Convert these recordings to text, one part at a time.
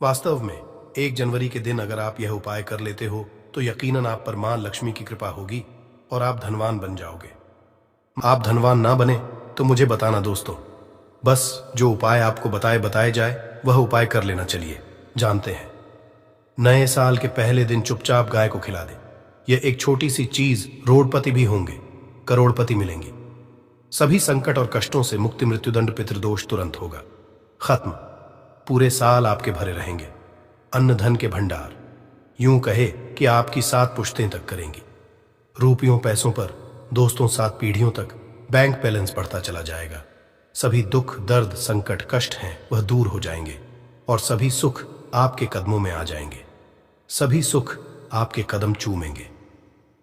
वास्तव में 1 जनवरी के दिन अगर आप यह उपाय कर लेते हो तो यकीनन आप पर मां लक्ष्मी की कृपा होगी और आप धनवान बन जाओगे। आप धनवान ना बने तो मुझे बताना दोस्तों, बस जो उपाय आपको बताए जाए वह उपाय कर लेना। चलिए जानते हैं। नए साल के पहले दिन चुपचाप गाय को खिला दे। यह एक छोटी सी चीज, रोडपति भी होंगे, करोड़पति मिलेंगे। सभी संकट और कष्टों से मुक्ति, मृत्युदंड, पितृदोष तुरंत होगा खत्म। पूरे साल आपके भरे रहेंगे अन्न धन के भंडार। यूं कहे कि आपकी 7 पुश्तें तक करेंगी। रुपयों पैसों पर दोस्तों 7 पीढ़ियों तक बैंक बैलेंस बढ़ता चला जाएगा। सभी दुख दर्द संकट कष्ट हैं वह दूर हो जाएंगे और सभी सुख आपके कदमों में आ जाएंगे। सभी सुख आपके कदम चूमेंगे।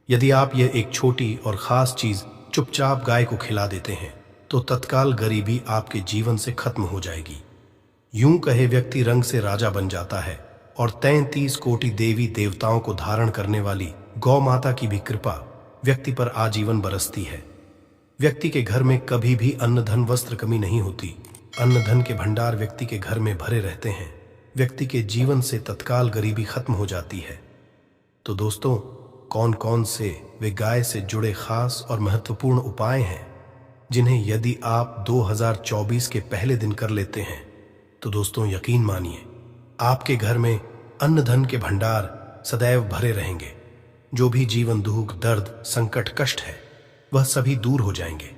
यदि आप यह एक छोटी और खास चीज चुपचाप गाय को खिला देते हैं तो तत्काल गरीबी आपके जीवन से खत्म हो जाएगी। यूं कहे व्यक्ति रंग से राजा बन जाता है और 33 कोटि देवी देवताओं को धारण करने वाली गौ माता की भी कृपा व्यक्ति पर आजीवन बरसती है। व्यक्ति के घर में कभी भी अन्न धन वस्त्र कमी नहीं होती। अन्न धन के भंडार व्यक्ति के घर में भरे रहते हैं। व्यक्ति के जीवन से तत्काल गरीबी खत्म हो जाती है। तो दोस्तों, कौन कौन से वे गाय से जुड़े खास और महत्वपूर्ण उपाय हैं जिन्हें यदि आप 2024 के पहले दिन कर लेते हैं तो दोस्तों यकीन मानिए आपके घर में अन्न धन के भंडार सदैव भरे रहेंगे। जो भी जीवन दुख दर्द संकट कष्ट है वह सभी दूर हो जाएंगे।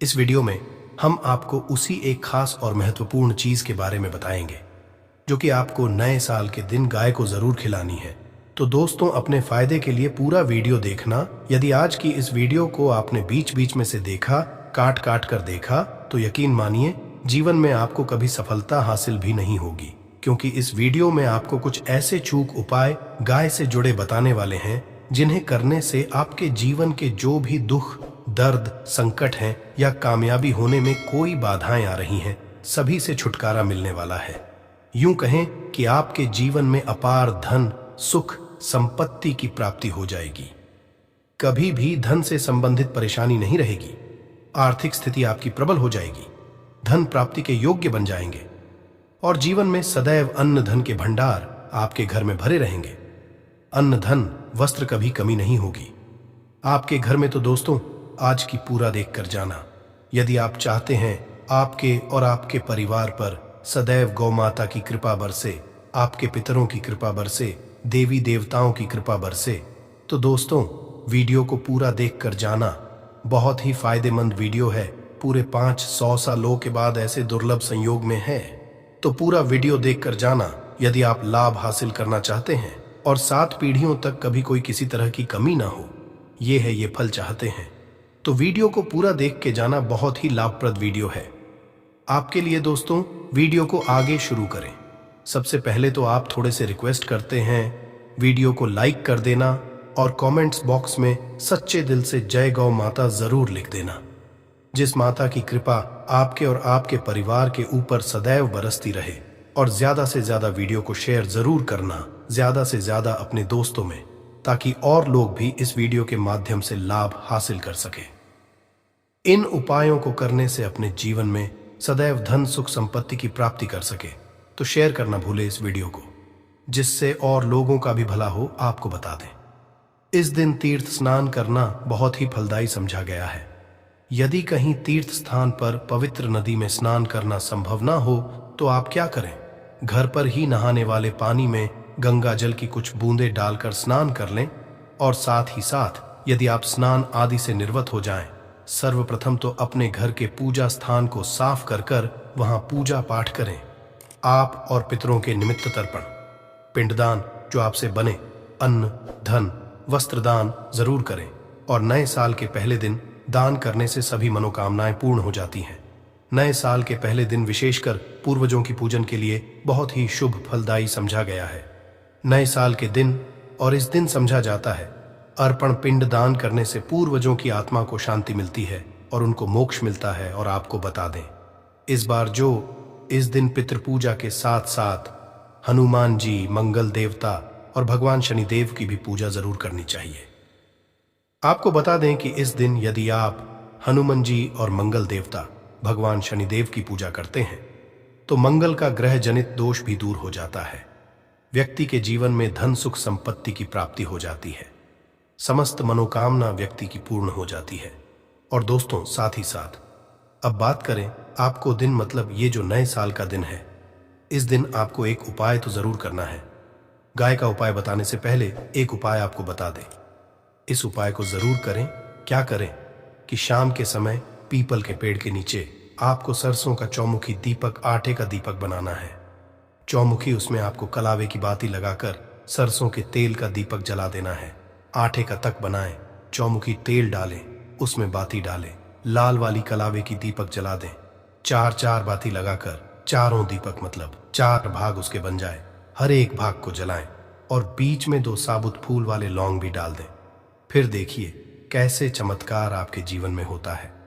इस वीडियो में हम आपको उसी एक खास और महत्वपूर्ण चीज के बारे में बताएंगे जो कि आपको नए साल के दिन गाय को जरूर खिलानी है। तो दोस्तों, अपने फायदे के लिए पूरा वीडियो देखना। यदि आज की इस वीडियो को आपने बीच बीच में से देखा, काट काट कर देखा, तो यकीन मानिए जीवन में आपको कभी सफलता हासिल भी नहीं होगी, क्योंकि इस वीडियो में आपको कुछ ऐसे चूक उपाय गाय से जुड़े बताने वाले हैं जिन्हें करने से आपके जीवन के जो भी दुख दर्द संकट हैं या कामयाबी होने में कोई बाधाएं आ रही हैं, सभी से छुटकारा मिलने वाला है। यूं कहें कि आपके जीवन में अपार धन सुख संपत्ति की प्राप्ति हो जाएगी। कभी भी धन से संबंधित परेशानी नहीं रहेगी। आर्थिक स्थिति आपकी प्रबल हो जाएगी। धन प्राप्ति के योग्य बन जाएंगे और जीवन में सदैव अन्न धन के भंडार आपके घर में भरे रहेंगे। अन्न धन वस्त्र कभी कमी नहीं होगी आपके घर में। तो दोस्तों, आज की पूरा देखकर जाना। यदि आप चाहते हैं आपके और आपके परिवार पर सदैव गौ माता की कृपा बरसे, आपके पितरों की कृपा बरसे, देवी देवताओं की कृपा बरसे, तो दोस्तों वीडियो को पूरा देखकर जाना। बहुत ही फायदेमंद वीडियो है। पूरे 500 सालों के बाद ऐसे दुर्लभ संयोग में है, तो पूरा वीडियो देखकर जाना। यदि आप लाभ हासिल करना चाहते हैं और 7 पीढ़ियों तक कभी कोई किसी तरह की कमी ना हो, ये फल चाहते हैं, तो वीडियो को पूरा देख के जाना। बहुत ही लाभप्रद वीडियो है आपके लिए। दोस्तों, वीडियो को आगे शुरू करें सबसे पहले तो आप थोड़े से रिक्वेस्ट करते हैं, वीडियो को लाइक कर देना और कमेंट्स बॉक्स में सच्चे दिल से जय गौ माता जरूर लिख देना। जिस माता की कृपा आपके और आपके परिवार के ऊपर सदैव बरसती रहे। और ज्यादा से ज्यादा वीडियो को शेयर जरूर करना, ज्यादा से ज्यादा अपने दोस्तों में, ताकि और लोग भी इस वीडियो के माध्यम से लाभ हासिल कर सके। इन उपायों को करने से अपने जीवन में सदैव धन सुख संपत्ति की प्राप्ति कर सके। तो शेयर करना भूले इस वीडियो को, जिससे और लोगों का भी भला हो, आपको बता दें। इस दिन तीर्थ स्नान करना बहुत ही फलदायी समझा गया है। यदि कहीं तीर्थ स्थान पर पवित्र नदी में स्नान करना संभव ना हो तो आप क्या करें, घर पर ही नहाने वाले पानी में गंगा जल की कुछ बूंदें डालकर स्नान कर लें। और साथ ही साथ यदि आप स्नान आदि से निर्वत हो जाएं, सर्वप्रथम तो अपने घर के पूजा स्थान को साफ कर वहां पूजा पाठ करें। आप और पितरों के निमित्त तर्पण, पिंडदान, जो आपसे बने अन्न धन वस्त्र दान जरूर करें। और नए साल के पहले दिन दान करने से सभी मनोकामनाएं पूर्ण हो जाती हैं। नए साल के पहले दिन विशेषकर पूर्वजों की पूजन के लिए बहुत ही शुभ फलदायी समझा गया है। नए साल के दिन और इस दिन समझा जाता है अर्पण पिंड दान करने से पूर्वजों की आत्मा को शांति मिलती है और उनको मोक्ष मिलता है। और आपको बता दें, इस बार जो इस दिन पितृ पूजा के साथ साथ हनुमान जी, मंगल देवता और भगवान शनिदेव की भी पूजा जरूर करनी चाहिए। आपको बता दें कि इस दिन यदि आप हनुमान जी और मंगल देवता भगवान शनिदेव की पूजा करते हैं तो मंगल का ग्रह जनित दोष भी दूर हो जाता है। व्यक्ति के जीवन में धन सुख संपत्ति की प्राप्ति हो जाती है। समस्त मनोकामना व्यक्ति की पूर्ण हो जाती है। और दोस्तों, साथ ही साथ अब बात करें आपको दिन, मतलब ये जो नए साल का दिन है, इस दिन आपको एक उपाय तो जरूर करना है। गाय का उपाय बताने से पहले एक उपाय आपको बता दें। इस उपाय को जरूर करें। क्या करें कि शाम के समय पीपल के पेड़ के नीचे आपको सरसों का चौमुखी दीपक, आटे का दीपक बनाना है। चौमुखी, उसमें आपको कलावे की बाती लगाकर सरसों के तेल का दीपक जला देना है। आटे का तक बनाएं, चौमुखी तेल डालें, उसमें बाती डालें, लाल वाली कलावे की दीपक जला दें। 4-4 बाती लगाकर चारों दीपक, मतलब 4 भाग उसके बन जाए, हर एक भाग को जलाएं और बीच में 2 साबुत फूल वाले लौंग भी डाल दें। फिर देखिए कैसे चमत्कार आपके जीवन में होता है।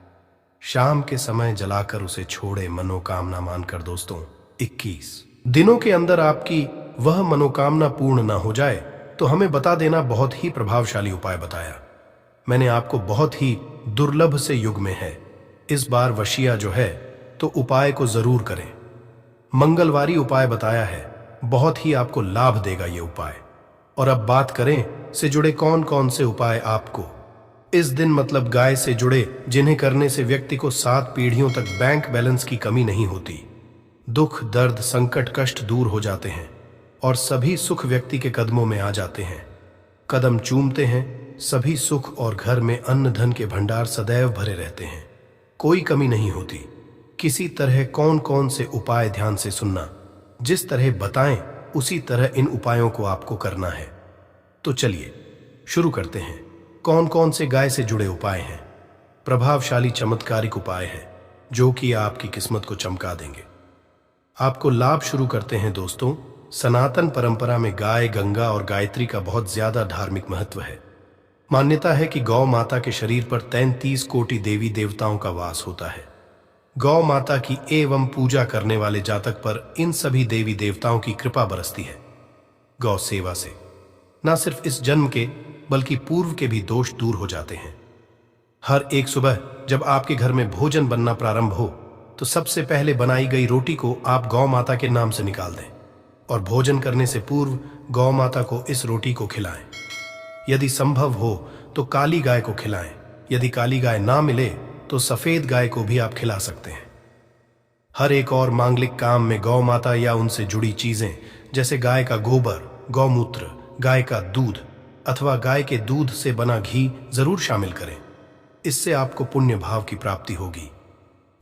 शाम के समय जलाकर उसे छोड़े मनोकामना मानकर। दोस्तों, 21 दिनों के अंदर आपकी वह मनोकामना पूर्ण ना हो जाए तो हमें बता देना। बहुत ही प्रभावशाली उपाय बताया मैंने आपको, बहुत ही दुर्लभ से युग में है। इस बार वशिया जो है तो उपाय को जरूर करें। मंगलवारी उपाय बताया है, बहुत ही आपको लाभ देगा ये उपाय। और अब बात करें से जुड़े कौन कौन से उपाय आपको इस दिन, मतलब गाय से जुड़े, जिन्हें करने से व्यक्ति को 7 पीढ़ियों तक बैंक बैलेंस की कमी नहीं होती। दुख दर्द संकट कष्ट दूर हो जाते हैं और सभी सुख व्यक्ति के कदमों में आ जाते हैं। कदम चूमते हैं सभी सुख और घर में अन्न धन के भंडार सदैव भरे रहते हैं, कोई कमी नहीं होती। किसी तरह कौन कौन से उपाय ध्यान से सुनना, जिस तरह बताएं उसी तरह इन उपायों को आपको करना है। तो चलिए शुरू करते हैं। कौन कौन से गाय से जुड़े उपाय हैं? प्रभावशाली चमत्कारिक उपाय हैं जो कि आपकी किस्मत को चमका देंगे, आपको लाभ। शुरू करते हैं दोस्तों। सनातन परंपरा में गाय, गंगा और गायत्री का बहुत ज्यादा धार्मिक महत्व है। मान्यता है कि गौ माता के शरीर पर 33 कोटि देवी देवताओं का वास होता है। गौ माता की एवं पूजा करने वाले जातक पर इन सभी देवी देवताओं की कृपा बरसती है। गौ सेवा से न सिर्फ इस जन्म के बल्कि पूर्व के भी दोष दूर हो जाते हैं। हर एक सुबह जब आपके घर में भोजन बनना प्रारंभ हो तो सबसे पहले बनाई गई रोटी को आप गौ माता के नाम से निकाल दें और भोजन करने से पूर्व गौ माता को इस रोटी को खिलाएं। यदि संभव हो तो काली गाय को खिलाएं। यदि काली गाय ना मिले तो सफेद गाय को भी आप खिला सकते हैं। हर एक और मांगलिक काम में गौ माता या उनसे जुड़ी चीजें जैसे गाय का गोबर, गौमूत्र, गाय का दूध अथवा गाय के दूध से बना घी जरूर शामिल करें। इससे आपको पुण्य भाव की प्राप्ति होगी।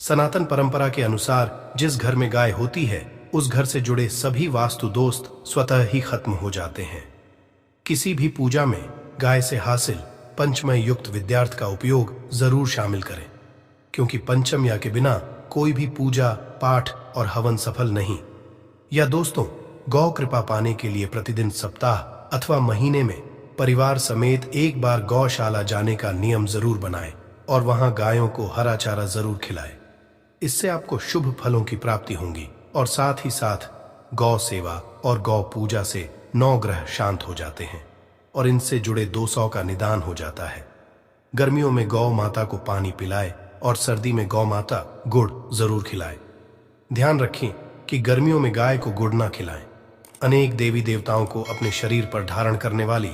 सनातन परंपरा के अनुसार जिस घर में गाय होती है उस घर से जुड़े सभी वास्तु दोष स्वतः ही खत्म हो जाते हैं। किसी भी पूजा में गाय से हासिल पंचमय युक्त विद्यार्थ का उपयोग जरूर शामिल करें, क्योंकि पंचम या के बिना कोई भी पूजा पाठ और हवन सफल नहीं। या दोस्तों, गौ कृपा पाने के लिए प्रतिदिन सप्ताह अथवा महीने में परिवार समेत एक बार गौशाला जाने का नियम जरूर बनाएं और वहां गायों को हरा चारा जरूर खिलाएं। इससे आपको शुभ फलों की प्राप्ति होगी और साथ ही साथ गौ सेवा और गौ पूजा से 9 ग्रह शांत हो जाते हैं और इनसे जुड़े 200 का निदान हो जाता है। गर्मियों में गौ माता को पानी पिलाए और सर्दी में गौ माता गुड़ जरूर खिलाए। ध्यान रखें कि गर्मियों में गाय को गुड़ ना खिलाएं। अनेक देवी देवताओं को अपने शरीर पर धारण करने वाली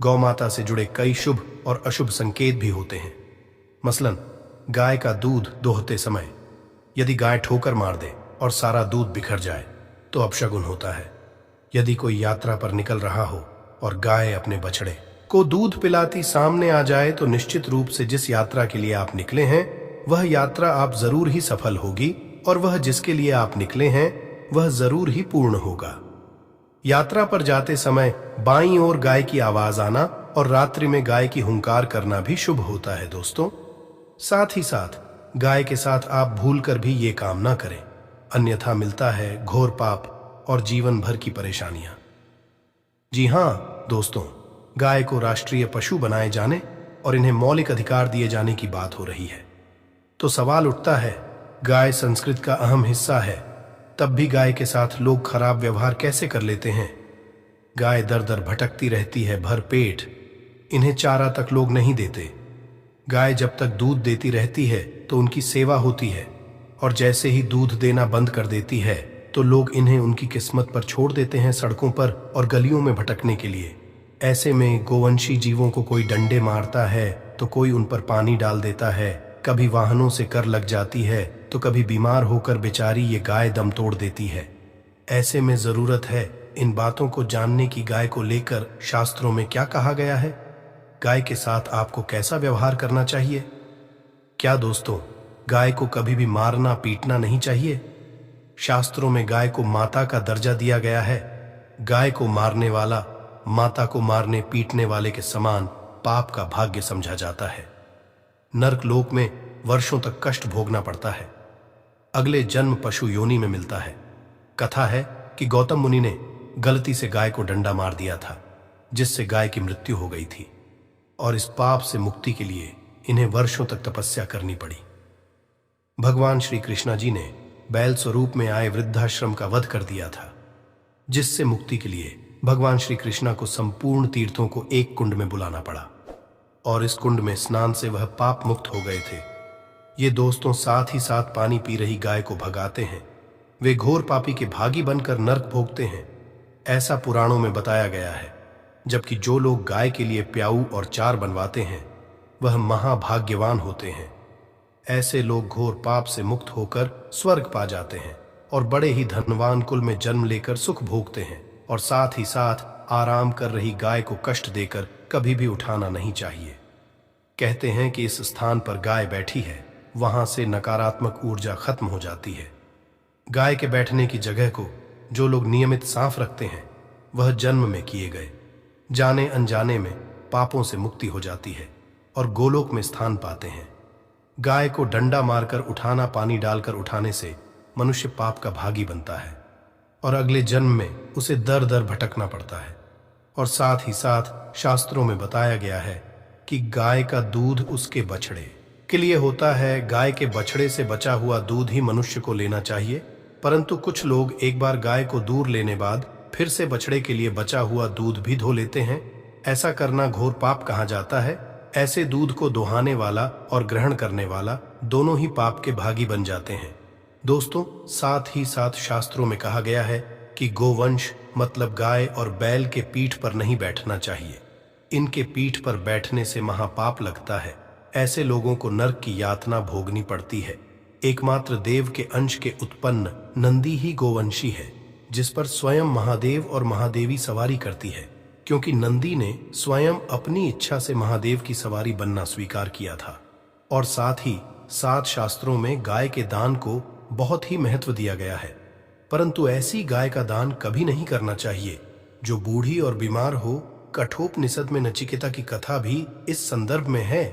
गौ माता से जुड़े कई शुभ और अशुभ संकेत भी होते हैं। मसलन गाय का दूध दोहते समय यदि गाय ठोकर मार दे और सारा दूध बिखर जाए तो अपशगुन होता है। यदि कोई यात्रा पर निकल रहा हो और गाय अपने बछड़े को दूध पिलाती सामने आ जाए तो निश्चित रूप से जिस यात्रा के लिए आप निकले हैं वह यात्रा आप जरूर ही सफल होगी और वह जिसके लिए आप निकले हैं वह जरूर ही पूर्ण होगा। यात्रा पर जाते समय बाईं ओर गाय की आवाज आना और रात्रि में गाय की हुंकार करना भी शुभ होता है दोस्तों। साथ ही साथ गाय के साथ आप भूलकर भी ये काम ना करें, अन्यथा मिलता है घोर पाप और जीवन भर की परेशानियां। जी हाँ दोस्तों, गाय को राष्ट्रीय पशु बनाए जाने और इन्हें मौलिक अधिकार दिए जाने की बात हो रही है। तो सवाल उठता है, गाय संस्कृत का अहम हिस्सा है, तब भी गाय के साथ लोग खराब व्यवहार कैसे कर लेते हैं? गाय दर दर भटकती रहती है भर पेट, इन्हें चारा तक लोग नहीं देते। गाय जब तक दूध देती रहती है तो उनकी सेवा होती है और जैसे ही दूध देना बंद कर देती है तो लोग इन्हें उनकी किस्मत पर छोड़ देते हैं, सड़कों पर और गलियों में भटकने के लिए। ऐसे में गोवंशी जीवों को कोई डंडे मारता है तो कोई उन पर पानी डाल देता है, कभी वाहनों से कर लग जाती है तो कभी बीमार होकर बेचारी ये गाय दम तोड़ देती है। ऐसे में जरूरत है इन बातों को जानने की गाय को लेकर शास्त्रों में क्या कहा गया है, गाय के साथ आपको कैसा व्यवहार करना चाहिए। क्या दोस्तों, गाय को कभी भी मारना पीटना नहीं चाहिए। शास्त्रों में गाय को माता का दर्जा दिया गया है। गाय को मारने वाला माता को मारने पीटने वाले के समान पाप का भाग्य समझा जाता है। नरक लोक में वर्षों तक कष्ट भोगना पड़ता है। अगले जन्म पशु योनि में मिलता है। कथा है कि गौतम मुनि ने गलती से गाय को डंडा मार दिया था, जिससे गाय की मृत्यु हो गई थी, और इस पाप से मुक्ति के लिए इन्हें वर्षों तक तपस्या करनी पड़ी। भगवान श्री कृष्णा जी ने बैल स्वरूप में आए वृद्धाश्रम का वध कर दिया था, जिससे मुक्ति के लिए भगवान श्री कृष्णा को संपूर्ण तीर्थों को एक कुंड में बुलाना पड़ा, और इस कुंड में स्नान से वह पाप मुक्त हो गए थे। ये दोस्तों साथ ही साथ पानी पी रही गाय को भगाते हैं। वे घोर पापी के भागी बनकर नरक भोगते हैं, ऐसा पुराणों में बताया गया है। जबकि जो लोग गाय के लिए प्याऊ और चार बनवाते हैं वह महाभाग्यवान होते हैं। ऐसे लोग घोर पाप से मुक्त होकर स्वर्ग पा जाते हैं और बड़े ही धनवान कुल में जन्म लेकर सुख भोगते हैं, और साथ ही साथ आराम कर रही गाय को कष्ट देकर कभी भी उठाना नहीं चाहिए। कहते हैं कि इस स्थान पर गाय बैठी है, वहां से नकारात्मक ऊर्जा खत्म हो जाती है। गाय के बैठने की जगह को जो लोग नियमित साफ रखते हैं वह जन्म में किए गए जाने अनजाने में पापों से मुक्ति हो जाती है और गोलोक में स्थान पाते हैं। गाय को डंडा मारकर उठाना, पानी डालकर उठाने से मनुष्य पाप का भागी बनता है और अगले जन्म में उसे दर दर भटकना पड़ता है। और साथ ही साथ शास्त्रों में बताया गया है कि गाय का दूध उसके बछड़े के लिए होता है। गाय के बछड़े से बचा हुआ दूध ही मनुष्य को लेना चाहिए, परंतु कुछ लोग एक बार गाय को दूर लेने बाद फिर से बछड़े के लिए बचा हुआ दूध भी धो लेते हैं। ऐसा करना घोर पाप कहा जाता है। ऐसे दूध को दोहाने वाला और ग्रहण करने वाला दोनों ही पाप के भागी बन जाते हैं। दोस्तों, साथ ही साथ शास्त्रों में कहा गया है कि गोवंश मतलब गाय और बैल के पीठ पर नहीं बैठना चाहिए। इनके पीठ पर बैठने से महापाप लगता है। ऐसे लोगों को नरक की यातना भोगनी पड़ती है। एकमात्र देव के अंश के उत्पन्न नंदी ही गोवंशी है, जिस पर स्वयं महादेव और महादेवी सवारी करती है, क्योंकि नंदी ने स्वयं अपनी इच्छा से महादेव की सवारी बनना स्वीकार किया था। और साथ ही सात शास्त्रों में गाय के दान को बहुत ही महत्व दिया गया है, परंतु ऐसी गाय का दान कभी नहीं करना चाहिए जो बूढ़ी और बीमार हो। कठोपनिषद में नचिकेता की कथा भी इस संदर्भ में है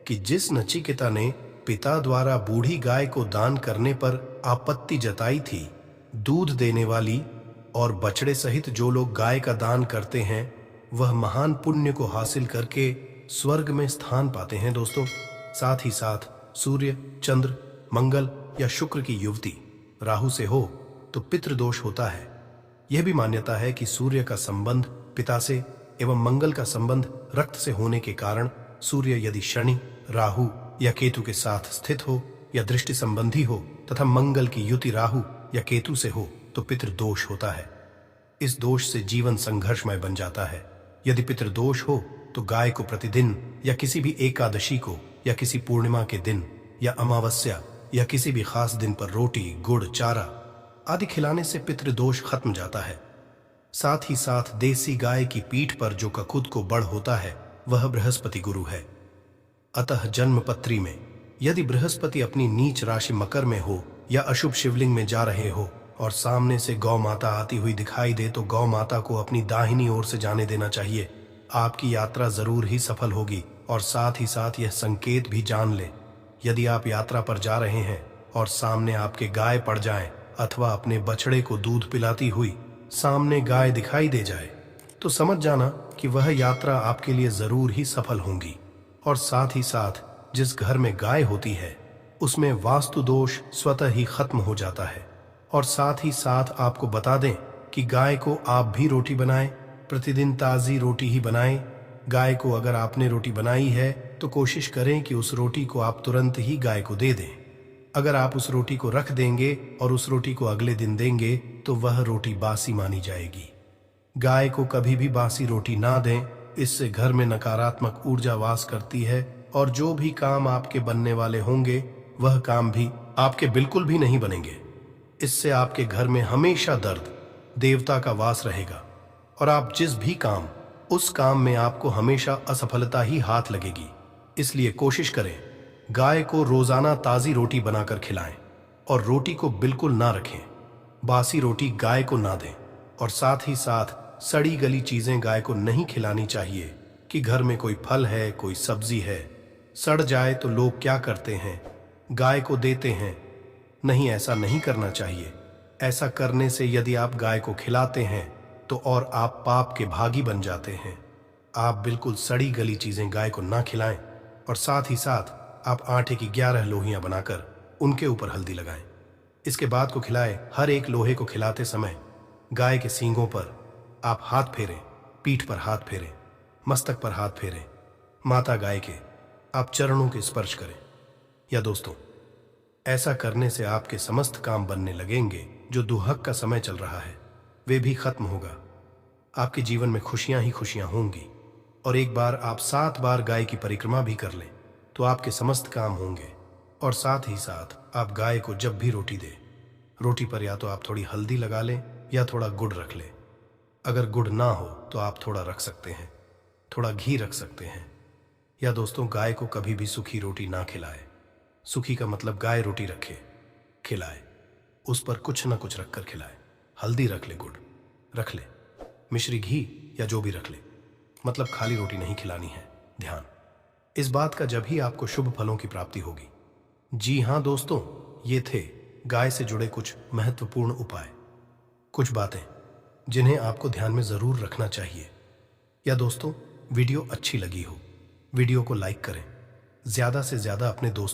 कि जिस नचिकेता ने पिता द्वारा बूढ़ी गाय को दान करने पर आपत्ति जताई थी, दूध देने वाली और बछड़े सहित जो लोग गाय का दान करते हैं वह महान पुण्य को हासिल करके स्वर्ग में स्थान पाते हैं। दोस्तों, साथ ही साथ सूर्य, चंद्र, मंगल या शुक्र की युवती राहु से हो तो पितृदोष होता है। यह भी मान्यता है कि सूर्य का संबंध पिता से एवं मंगल का संबंध रक्त से होने के कारण सूर्य यदि शनि, राहु या केतु के साथ स्थित हो या दृष्टि संबंधी हो तथा मंगल की युति राहु या केतु से हो तो पितृदोष होता है। इस दोष से जीवन संघर्षमय बन जाता है। यदि पितृदोष हो तो गाय को प्रतिदिन या किसी भी एकादशी को या किसी पूर्णिमा के दिन या अमावस्या या किसी भी खास दिन पर रोटी, गुड़, चारा आदि खिलाने से पितृदोष खत्म जाता है। साथ ही साथ देसी गाय की पीठ पर जो ककुत को बड़ होता है वह बृहस्पति गुरु है। अतः जन्मपत्री में यदि बृहस्पति अपनी नीच राशि मकर में हो या अशुभ शिवलिंग में जा रहे हो और सामने से गौ माता आती हुई दिखाई दे तो गौ माता को अपनी दाहिनी ओर से जाने देना चाहिए। आपकी यात्रा जरूर ही सफल होगी। और साथ ही साथ यह संकेत भी जान लें, यदि आप यात्रा पर जा रहे हैं और सामने आपके गाय पड़ जाए अथवा अपने बछड़े को दूध पिलाती हुई सामने गाय दिखाई दे जाए तो समझ जाना कि वह यात्रा आपके लिए जरूर ही सफल होगी। और साथ ही साथ जिस घर में गाय होती है उसमें वास्तु दोष स्वतः ही खत्म हो जाता है। और साथ ही साथ आपको बता दें कि गाय को आप भी रोटी बनाएं, प्रतिदिन ताज़ी रोटी ही बनाएं। गाय को अगर आपने रोटी बनाई है तो कोशिश करें कि उस रोटी को आप तुरंत ही गाय को दे दें। अगर आप उस रोटी को रख देंगे और उस रोटी को अगले दिन देंगे तो वह रोटी बासी मानी जाएगी। गाय को कभी भी बासी रोटी ना दें, इससे घर में नकारात्मक ऊर्जा वास करती है और जो भी काम आपके बनने वाले होंगे वह काम भी आपके बिल्कुल भी नहीं बनेंगे। इससे आपके घर में हमेशा दर्द, देवता का वास रहेगा और आप जिस भी काम, उस काम में आपको हमेशा असफलता ही हाथ लगेगी। इसलिए कोशिश करें गाय को रोजाना ताज़ी रोटी बनाकर खिलाएं और रोटी को बिल्कुल ना रखें। बासी रोटी गाय को ना दें और साथ ही साथ सड़ी गली चीजें गाय को नहीं खिलानी चाहिए कि घर में कोई फल है, कोई सब्जी है, सड़ जाए तो लोग क्या करते हैं, गाय को देते हैं। नहीं, ऐसा नहीं करना चाहिए। ऐसा करने से यदि आप गाय को खिलाते हैं तो और आप पाप के भागी बन जाते हैं। आप बिल्कुल सड़ी गली चीजें गाय को ना खिलाएं और साथ ही साथ आप आटे की 11 लोहियां बनाकर उनके ऊपर हल्दी लगाएं। इसके बाद को खिलाएं। हर एक लोहे को खिलाते समय गाय के सींगों पर आप हाथ फेरें, पीठ पर हाथ फेरें, मस्तक पर हाथ फेरें। माता गाय के आप चरणों के स्पर्श करें। या दोस्तों, ऐसा करने से आपके समस्त काम बनने लगेंगे। जो दुहक का समय चल रहा है वे भी खत्म होगा। आपके जीवन में खुशियां ही खुशियां होंगी। और एक बार आप 7 बार गाय की परिक्रमा भी कर लें तो आपके समस्त काम होंगे। और साथ ही साथ आप गाय को जब भी रोटी दें, रोटी पर या तो आप थोड़ी हल्दी लगा लें या थोड़ा गुड़ रख लें। अगर गुड़ ना हो तो आप थोड़ा रख सकते हैं, थोड़ा घी रख सकते हैं। या दोस्तों, गाय को कभी भी सूखी रोटी ना खिलाए। सूखी का मतलब गाय रोटी रखे, खिलाए, उस पर कुछ ना कुछ रखकर खिलाए। हल्दी रख ले, गुड़ रख ले, मिश्री घी या जो भी रख ले, मतलब खाली रोटी नहीं खिलानी है। ध्यान इस बात का, जब ही आपको शुभ फलों की प्राप्ति होगी। जी हाँ दोस्तों, ये थे गाय से जुड़े कुछ महत्वपूर्ण उपाय, कुछ बातें जिन्हें आपको ध्यान में जरूर रखना चाहिए। या दोस्तों, वीडियो अच्छी लगी हो, वीडियो को लाइक करें, ज्यादा से ज्यादा अपने दोस्तों